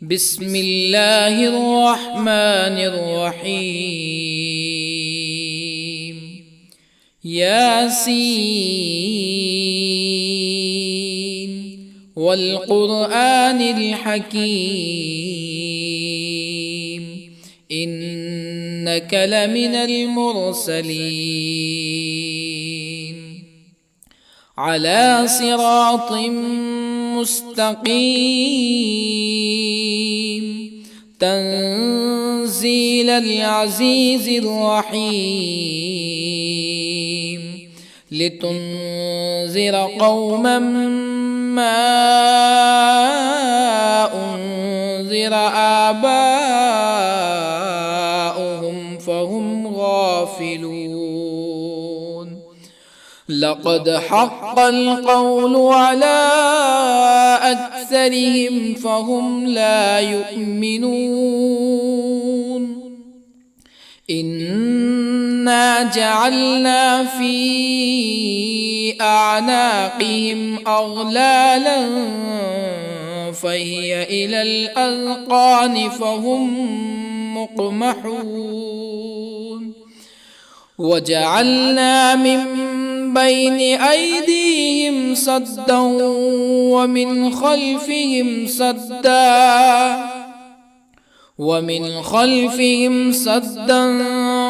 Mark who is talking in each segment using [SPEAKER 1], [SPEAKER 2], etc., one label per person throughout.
[SPEAKER 1] بسم الله الرحمن الرحيم. ياسين والقرآن الحكيم إنك لمن المرسلين على صراط مستقيم تنزيل العزيز الرحيم لتنذر قوما ما أنذر آباؤهم فهم غافلون. لقد حق القول على أكثرهم فهم لا يؤمنون. إنا جعلنا في أعناقهم أغلالا فهي إلى الأذقان فهم مقمحون. وجعلنا من بين أيديهم سدا ومن خلفهم سدا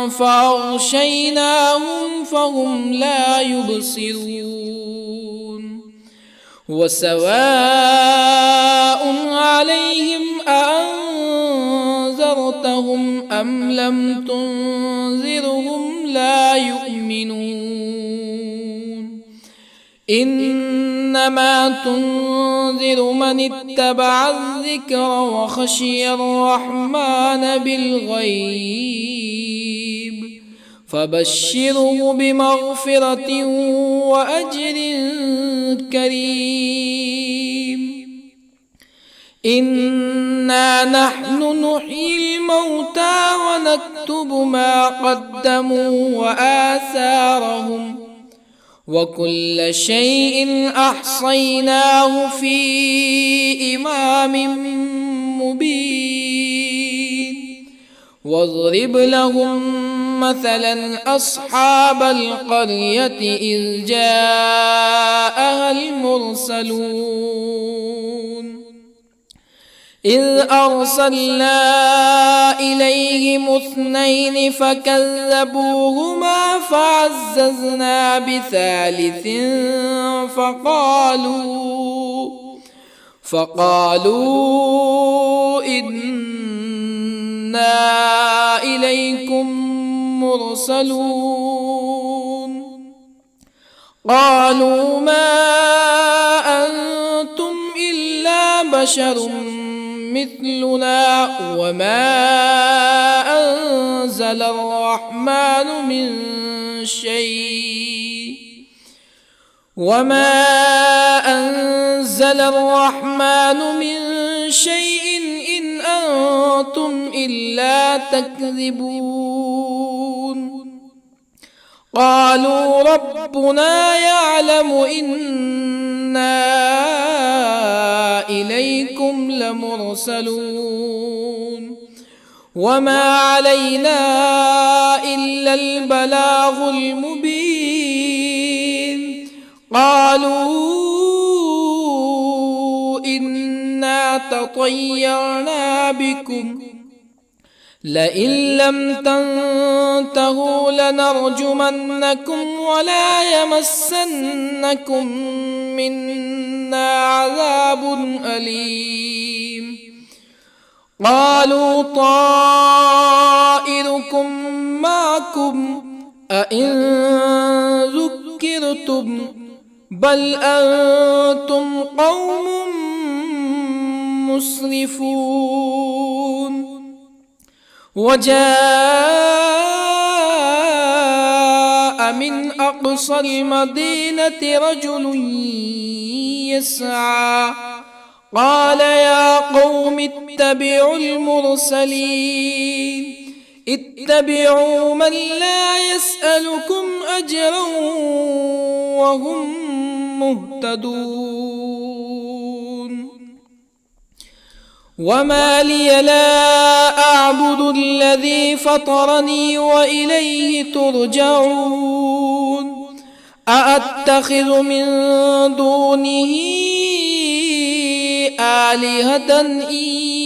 [SPEAKER 1] فأغشيناهم فهم لا يبصرون. وسواء عليهم أأنذرتهم أم لم تنذرهم لا يؤمنون. إنما تنذر من اتبع الذكر وخشي الرحمن بالغيب فبشره بمغفرة وأجر كريم. إنا نحن نحيي الموتى ونكتب ما قدموا وآثارهم وكل شيء أحصيناه في إمام مبين. واضرب لهم مثلا أصحاب القرية إذ جاءها المرسلون إذ أرسلنا إليهم اثنين فكذبوهما فعززنا بثالث فقالوا إنا إليكم مرسلون. قالوا ما أنتم إلا بشر مثلنا وما أنزل الرحمن من شيء إن أنتم إلا تكذبون. قالوا ربنا يعلم إنا إليكم لمرسلون وما علينا إلا البلاغ المبين. قالوا إنا تطيرنا بكم لئن لم تنتهوا لنرجمنكم ولا يمسنكم منا عذاب أليم. قالوا طائركم معكم أئن ذكرتم بل أنتم قوم مسرفون. وجاء من أقصى المدينة رجل يسعى قال يا قوم اتبعوا المرسلين اتبعوا من لا يسألكم أجرا وهم مهتدون. وما لي لا أعبد الذي فطرني وإليه ترجعون أأتخذ من دونه آلهة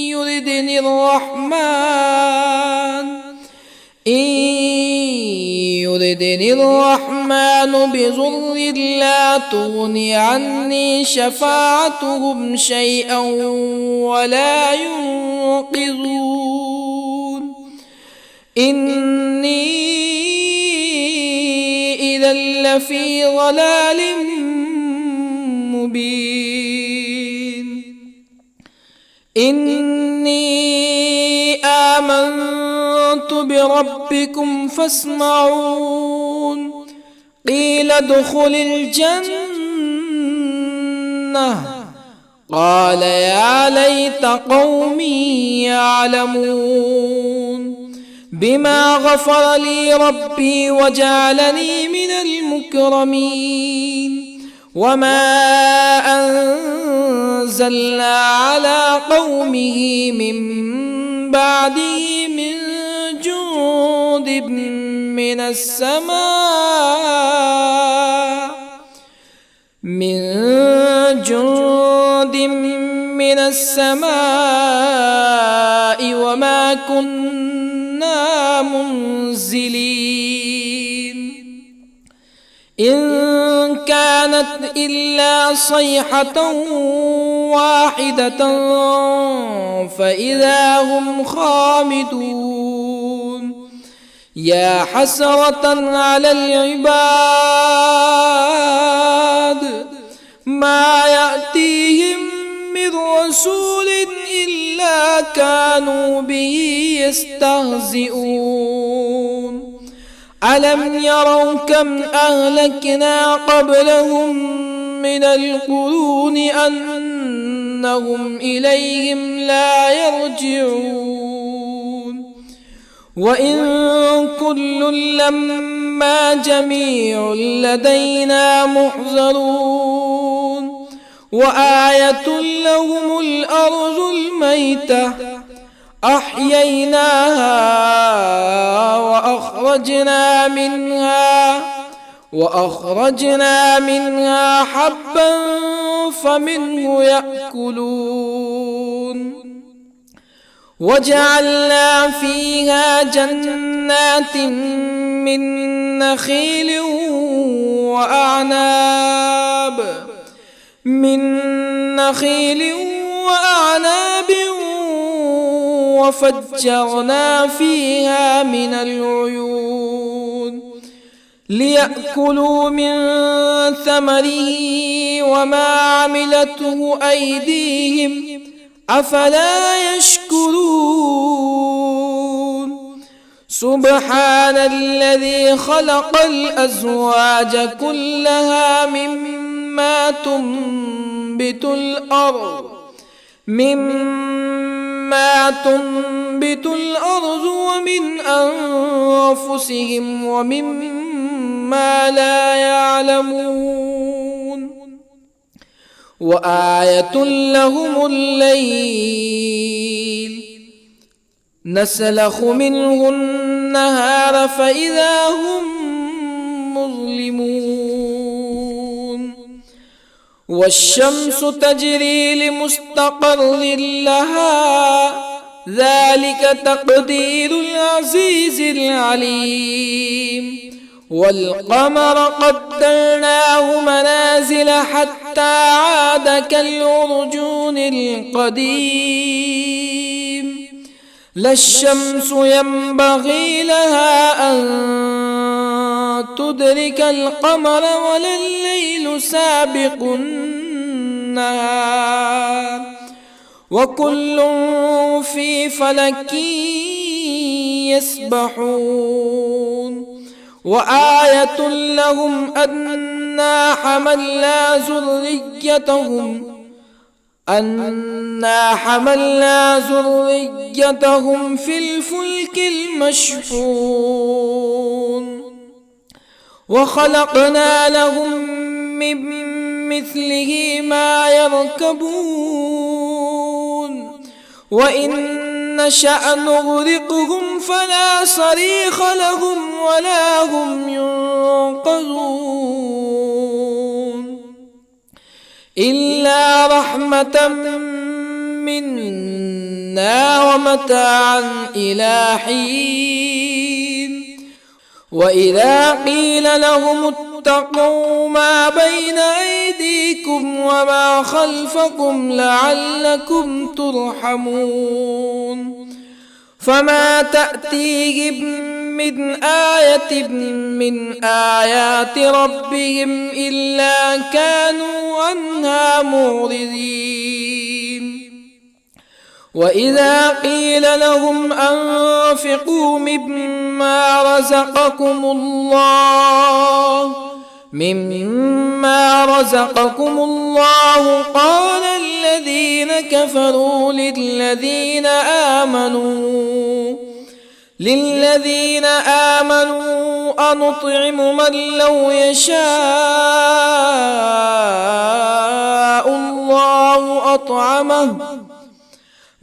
[SPEAKER 1] يردني الرحمن بضر لا تغن عني شفاعتهم شيئا ولا ينقذون إني إذا لفي ضلال مبين إني آمنت بربكم فاسمعون قيل ادخل الجنة قال يا ليت قومي يعلمون بما غفر لي ربي وجعلني من المكرمين وما أنزلنا على قومه من بعده من جند من السماء وما كنا منزلين إن كانت إلا صيحة واحدة فإذا هم خامدون يا حسرة على العباد ما يأتيهم من رسول إلا كانوا به يستهزئون ألم يروا كم أهلكنا قبلهم من القرون أنهم إليهم لا يرجعون وإن كل لما جميع لدينا محضرون وآية لهم الأرض الميتة أحييناها وأخرجنا منها حبا فمنه يأكلون وجعلنا فيها جنات من نخيل وأعناب وفجرنا فيها من العيون ليأكلوا من ثمره وما عملته أيديهم أفلا يشكرون سبحان الذي خلق الأزواج كلها مما تنبت الأرض ومن أنفسهم ومما لا يعلمون وآية لهم الليل نسلخ منه النهار فإذا هم مظلمون والشمس تجري لمستقر لها ذلك تقدير العزيز العليم والقمر قدرناه منازل حتى عاد كالعرجون القديم لا الشمس ينبغي لها أن تدرك القمر ولا الليل سابق النهار وكل في فلك يسبحون وآية لهم أنا حملنا ذريتهم في الفلك المشحون وخلقنا لهم من مثله ما يركبون وإن نشأ نغرقهم فلا صريخ لهم ولا هم ينقذون إلا رحمة منا ومتاعا إلى حين وإذا قيل لهم اتقوا ما بين أيديكم وما خلفكم لعلكم ترحمون فما تأتيهم من آية من آيات ربهم إلا كانوا عنها معرضين وإذا قيل لهم أنفقوا مما رزقكم الله قال الذين كفروا للذين آمنوا أنطعم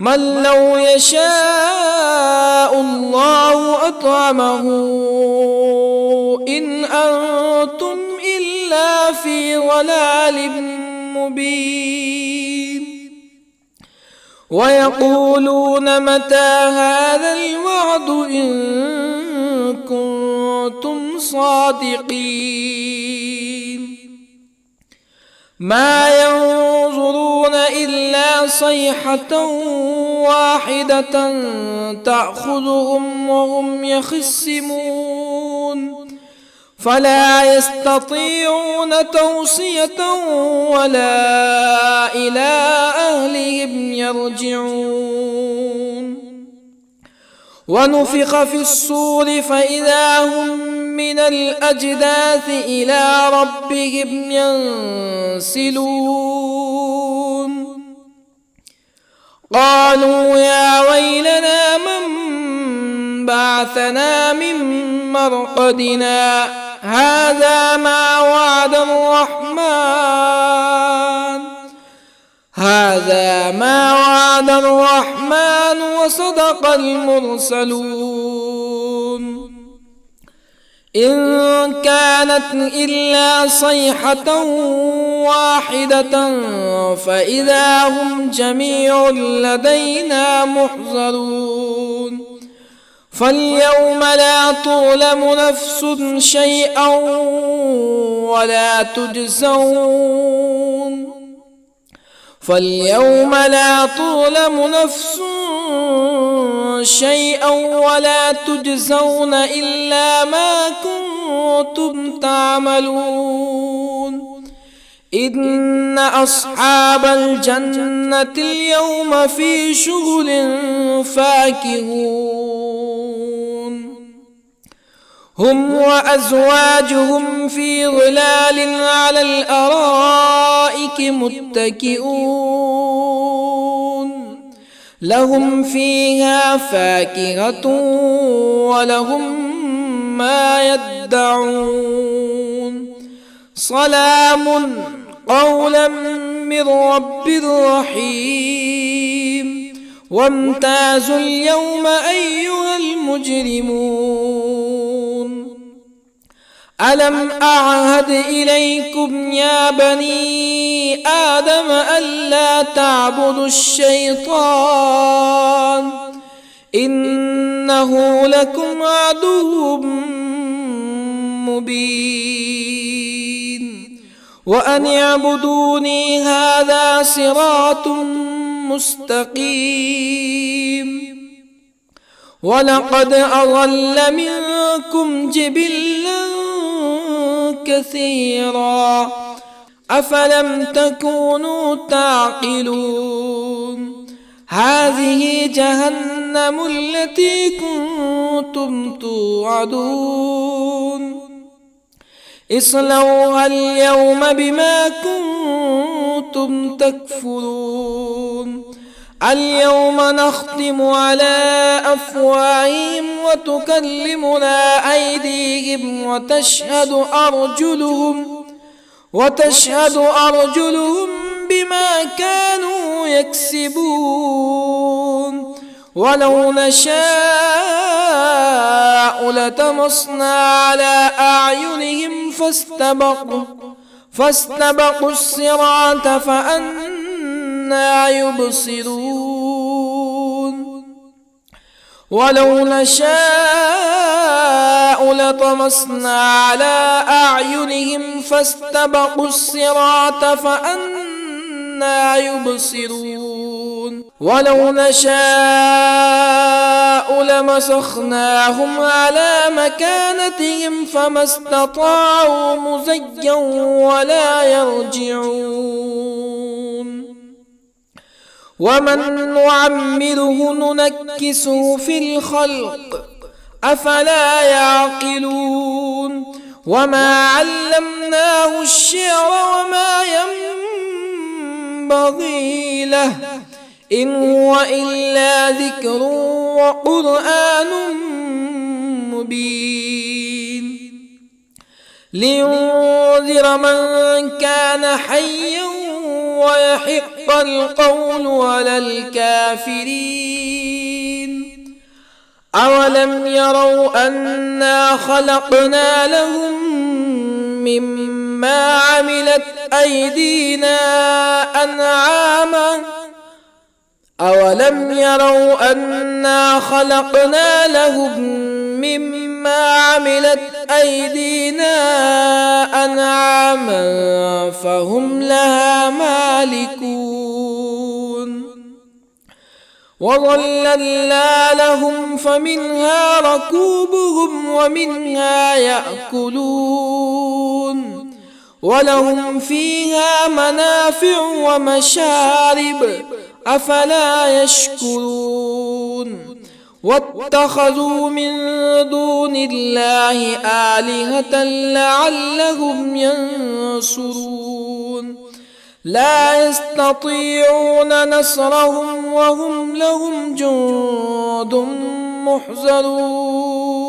[SPEAKER 1] من لو يشاء الله أطعمه إن أنتم إلا في ضلال مبين ويقولون متى هذا الوعد إن كنتم صادقين ما ينظرون إلا صيحة واحدة تأخذهم وهم يخصمون فلا يستطيعون توصية ولا إلى أهلهم يرجعون ونفخ في الصور فإذا هم من الأجداث إلى ربهم ينسلون قالوا يا ويلنا من بعثنا من مرقدنا هذا ما وعد الرحمن وصدق المرسلون إن كانت إلا صيحة واحدة فإذا هم جميع لدينا محضرون فاليوم لا تظلم نفس شيئا ولا تجزون إلا ما كنتم تعملون إن أصحاب الجنة اليوم في شغل فاكهون هم وأزواجهم في ظلال على الأرائك متكئون لهم فيها فاكهة ولهم ما يدعون سلام قولا من رب رحيم وامتازوا اليوم أيها المجرمون ألم أعهد إليكم يا بني آدم ألا تعبدوا الشيطان إنه لكم عدو مبين وأن اعبدوني هذا صراط مستقيم ولقد أضل منكم جبلا كثيرا أفلم تكونوا تعقلون هذه جهنم التي كنتم توعدون اصلوها اليوم بما كنتم تكفرون اليوم نختم على أفواههم وتكلمنا أيديهم وتشهد أرجلهم بما كانوا يكسبون ولو نشاء لطمسنا على أعينهم فاستبقوا الصراط فأنى يبصرون ولو نشاء لطمسنا على أعينهم فاستبقوا الصراط فأنى يبصرون ولو نشاء لمسخناهم على مكانتهم فما استطاعوا مزيا ولا يرجعون ومن نعمره ننكسه في الخلق أفلا يعقلون وما علمناه الشعر وما ينبغي له إن هو إلا ذكر وقرآن مبين لينذر من كان حيا ويحق القول على الكافرين أولم يروا أنا خلقنا لهم مما عملت أيدينا أنعاما أولم يروا أنا خلقنا لهم مما عملت أيدينا أنعاما فهم لها مالكون وظللنا لهم فمنها ركوبهم ومنها يأكلون ولهم فيها منافع ومشارب أفلا يشكرون واتخذوا من دون الله آلهة لعلهم ينصرون لا يستطيعون نصرهم وهم لهم جند محضرون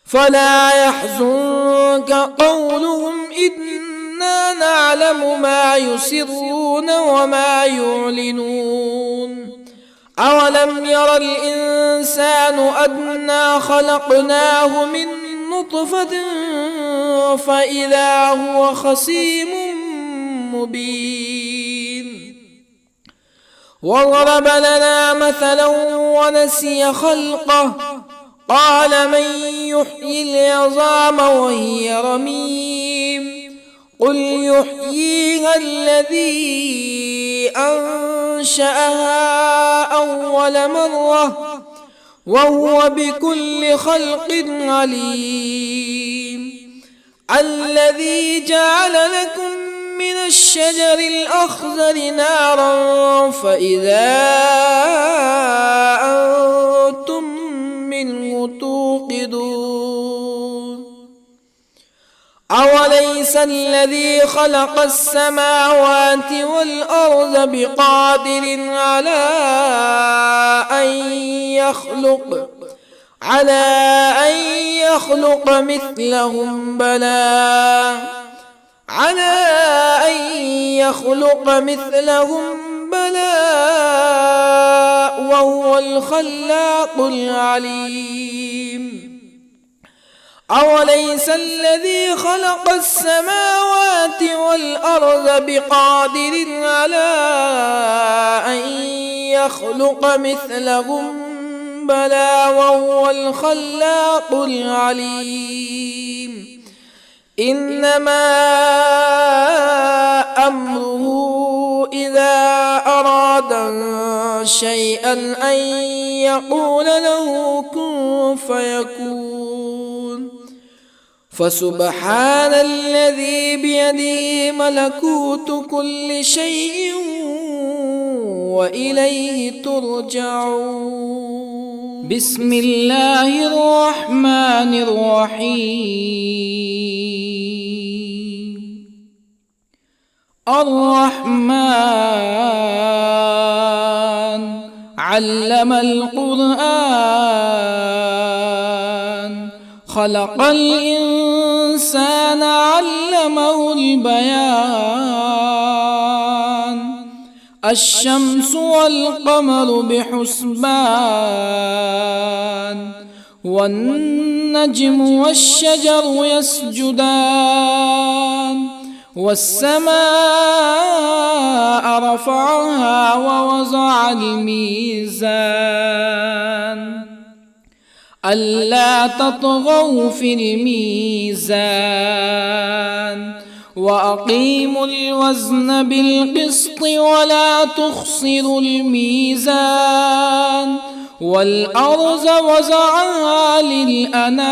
[SPEAKER 1] فلا يحزنك قولهم إنا نعلم ما يسرون وما يعلنون أولم ير الإنسان أنا خلقناه من نطفة فإذا هو خصيم مبين وضرب لنا مثلا ونسي خلقه قال من يحيي العظام وهي رميم قل يحييها الذي أنشأها أول مرة وهو بكل خلق عليم الذي جعل لكم من الشجر الأخضر نارا فإذا أنتم منه توقدون أوليس الذي خلق السماوات والأرض بقادر على أن يخلق مثلهم بلى وهو الخلاق العليم أوليس الذي خلق السماوات والأرض بقادر على أن يخلق مثلهم بلى وهو الخلاق العليم إنما أمره إذا أراد شيئا أن يقول له كن فيكون فسبحان الذي بيده ملكوت كل شيء وإليه ترجعون بسم الله الرحمن الرحيم الرحمن علم القرآن خلق الإنسان الإنسان علمه البيان الشمس والقمر بحسبان والنجم والشجر يسجدان والسماء رفعها ووضع الميزان ألا تطغوا في الميزان وأقيموا الوزن بالقسط ولا تخسروا الميزان والأرض وضعها للأنام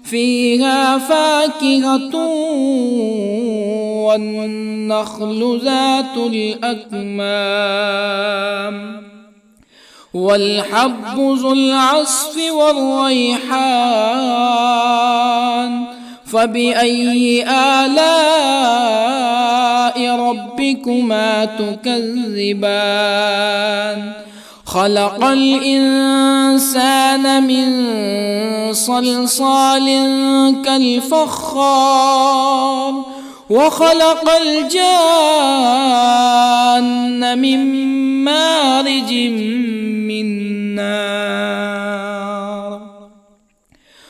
[SPEAKER 1] فيها فاكهة والنخل ذات الأكمام والحب ذو العصف والريحان فبأي آلاء ربكما تكذبان خلق الإنسان من صلصال كالفخار وخلق الجان من مارج من نار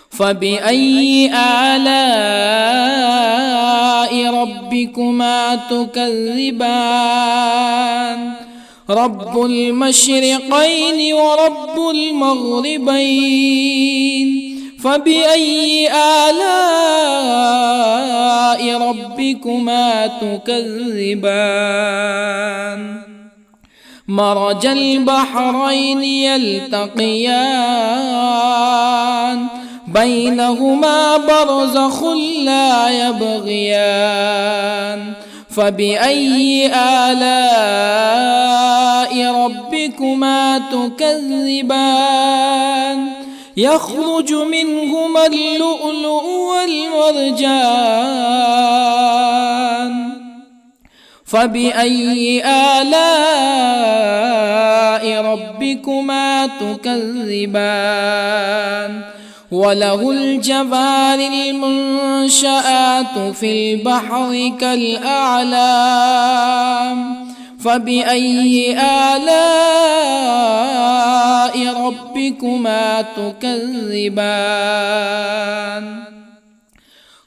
[SPEAKER 1] فبأي آلاء ربكما تكذبان رب المشرقين ورب المغربين فبأي آلاء ربكما تكذبان مرج البحرين يلتقيان بينهما برزخ لا يبغيان فبأي آلاء ربكما تكذبان يخرج منهما اللؤلؤ والمرجان فبأي آلاء ربكما تكذبان وله الجوار المنشآت في البحر كالأعلام فبأي آلاء ربكما تكذبان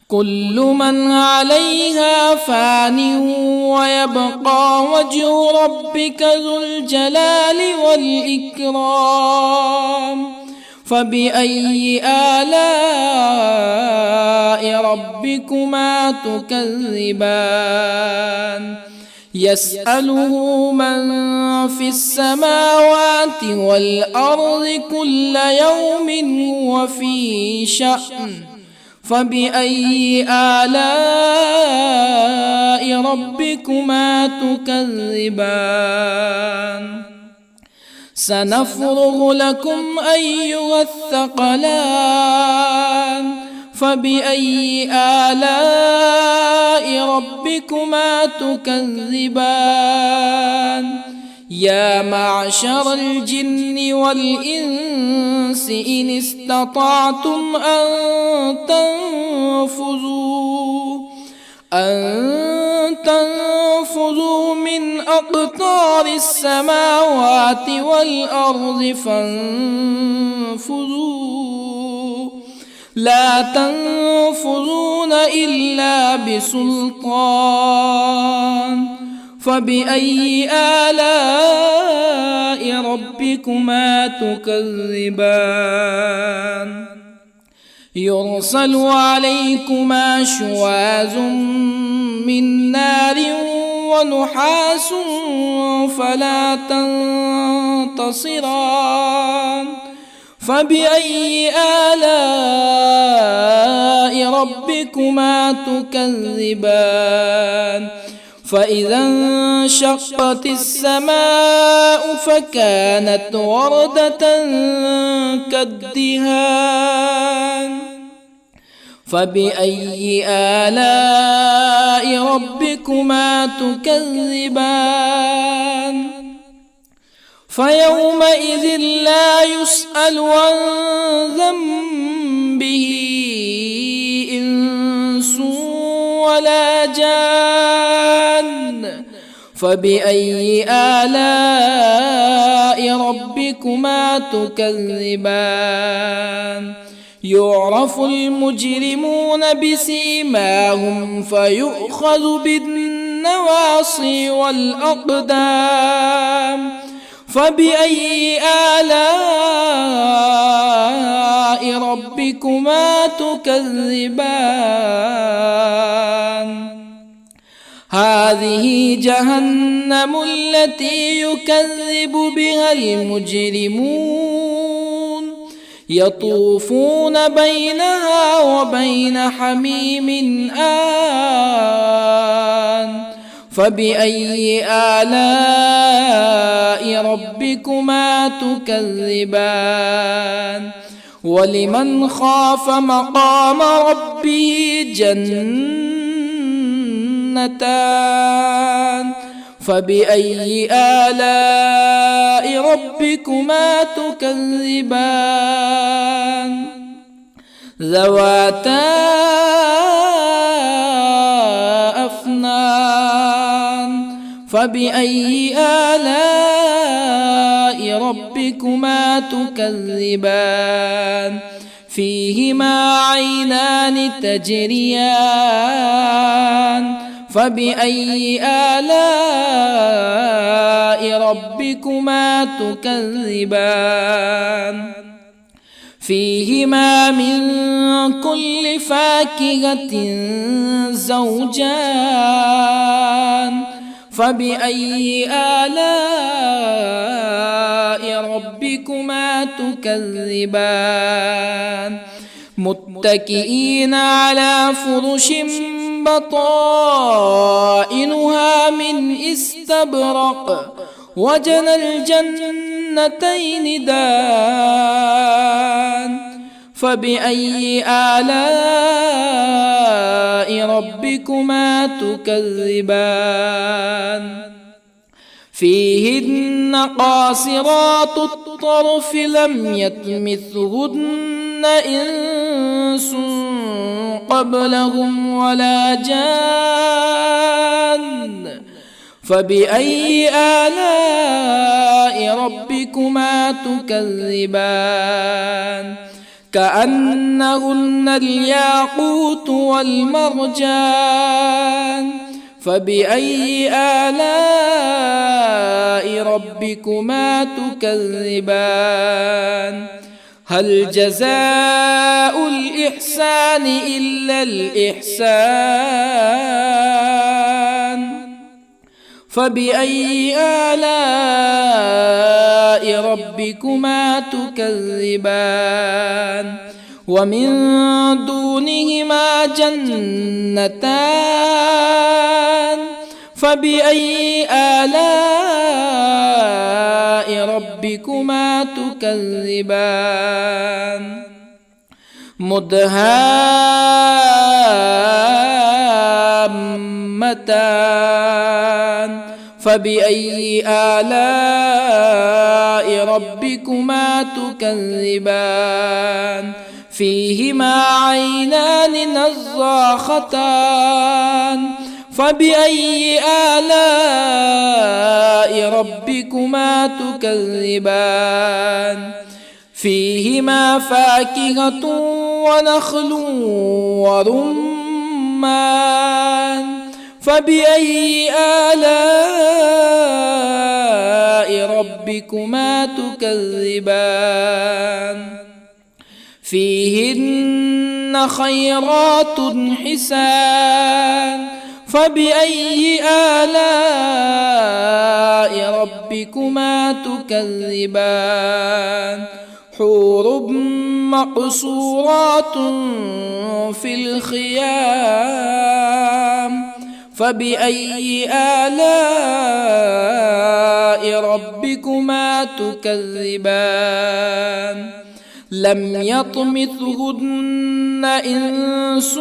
[SPEAKER 1] كل من عليها فان ويبقى وجه ربك ذو الجلال والإكرام فبأي آلاء ربكما تكذبان يسأله من في السماوات والأرض كل يوم هو في شأن فبأي آلاء ربكما تكذبان سنفرغ لكم أيها الثقلان فبأي آلاء ربكما تكذبان يا معشر الجن والإنس إن استطعتم أن تنفذوا من أقطار السماوات والأرض فانفذوا لا تنفذون إلا بسلطان فبأي آلاء ربكما تكذبان يرسل عليكما شواظ من نار ونحاس فلا تنتصران فبأي آلاء ربكما تكذبان فإذا انشقت السماء فكانت وردة كالدهان فبأي آلاء ربكما تكذبان فيومئذ لا يسأل عن ذنبه به إنس ولا جان فبأي آلاء ربكما تكذبان يعرف المجرمون بسيماهم فيؤخذ بالنواصي والأقدام فبأي آلاء ربكما تكذبان هذه جهنم التي يكذب بها المجرمون يطوفون بينها وبين حميم آن فبأي آلاء ربكما تكذبان ولمن خاف مقام ربه جنتان فبأي آلاء ربكما تكذبان ذواتا أفنان فبأي آلاء ربكما تكذبان فيهما عينان تجريان فبأي آلاء ربكما تكذبان فيهما من كل فاكهة زوجان فبأي آلاء ربكما تكذبان متكئين على فرش بطائنها من استبرق وجنى الجنتين دان فبأي آلاء ربكما تكذبان فيهن قاصرات الطرف لم يطمثهن إنس قبلهم ولا جان فبأي آلاء ربكما تكذبان كأنهن الياقوت والمرجان فبأي آلاء ربكما تكذبان هل جزاء الإحسان إلا الإحسان فبأي آلاء ربكما تكذبان ومن دونهما جنتان فبأي آلاء ربكما تكذبان مدهامتان فبأي آلاء ربكما تكذبان فيهما عينان نضاختان فبأي آلاء ربكما تكذبان فيهما فاكهة ونخل ورمان فبأي آلاء ربكما تكذبان فيهن خيرات حسان فبأي آلاء ربكما تكذبان حور مقصورات في الخيام فبأي آلاء ربكما تكذبان لم يطمثهن إنس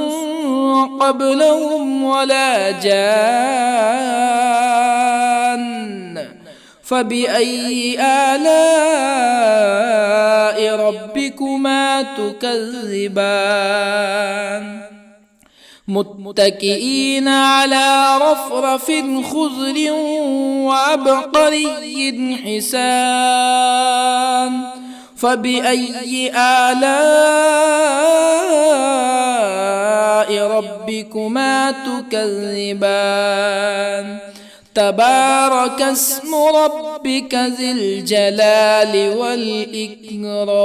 [SPEAKER 1] قبلهم ولا جان فبأي آلاء ربكما تكذبان متكئين على رفرف خضر وعبقري حسان فبأي آلاء ربكما تكذبان تبارك اسم ربك ذي الجلال والإكرام.